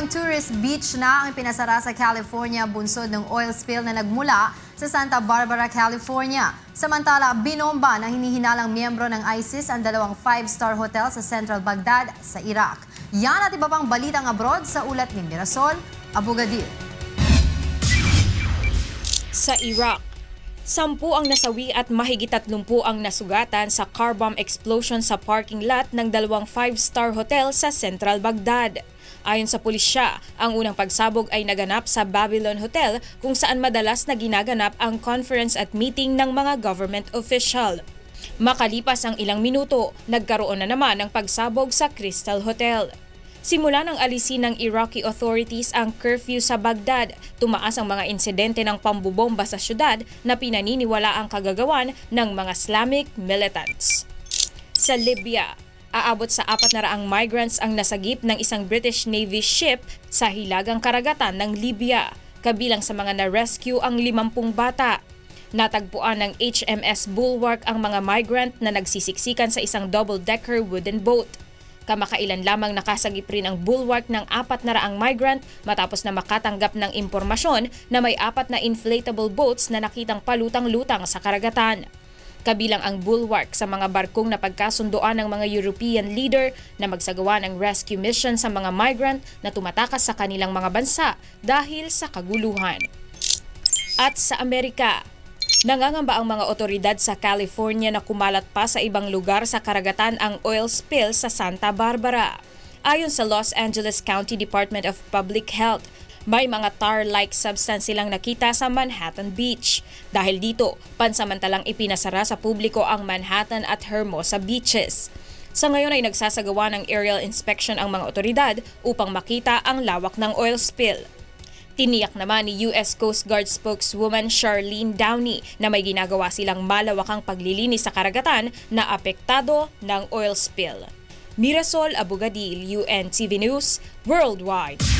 Ilang tourist beach na ang pinasara sa California bunsod ng oil spill na nagmula sa Santa Barbara, California. Samantala, binomba ng hinihinalang miyembro ng ISIS ang dalawang 5-star hotel sa Central Baghdad sa Iraq. Yan at iba pang balitang abroad sa ulat ni Mirasol Abugadir. Sa Iraq, 10 ang nasawi at mahigit 30 ang nasugatan sa car bomb explosion sa parking lot ng dalawang 5-star hotel sa Central Baghdad. Ayon sa pulisya, ang unang pagsabog ay naganap sa Babylon Hotel kung saan madalas na ginaganap ang conference at meeting ng mga government official. Makalipas ang ilang minuto, nagkaroon na naman ng pagsabog sa Crystal Hotel. Simula nang alisin ng Iraqi authorities ang curfew sa Baghdad, tumaas ang mga insidente ng pambubomba sa syudad na pinaniniwala ang kagagawan ng mga Islamic militants. Sa Libya, aabot sa 400 migrants ang nasagip ng isang British Navy ship sa hilagang karagatan ng Libya, kabilang sa mga na-rescue ang 50 bata. Natagpuan ng HMS Bulwark ang mga migrant na nagsisiksikan sa isang double-decker wooden boat. Kamakailan lamang nakasagip rin ang Bulwark ng 400 migrant matapos na makatanggap ng impormasyon na may 4 na inflatable boats na nakitang palutang-lutang sa karagatan. Kabilang ang Bulwark sa mga barkong na pagkasundoan ng mga European leader na magsagawa ng rescue mission sa mga migrant na tumatakas sa kanilang mga bansa dahil sa kaguluhan. At sa Amerika, nangangamba ang mga otoridad sa California na kumalat pa sa ibang lugar sa karagatan ang oil spill sa Santa Barbara. Ayon sa Los Angeles County Department of Public Health, may mga tar-like substance silang nakita sa Manhattan Beach. Dahil dito, pansamantalang ipinasara sa publiko ang Manhattan at Hermosa beaches. Sa ngayon ay nagsasagawa ng aerial inspection ang mga otoridad upang makita ang lawak ng oil spill. Tiniyak naman ni US Coast Guard spokeswoman Charlene Downey na may ginagawa silang malawakang paglilinis sa karagatan na apektado ng oil spill. Mirasol Abugadil, UNTV News, Worldwide.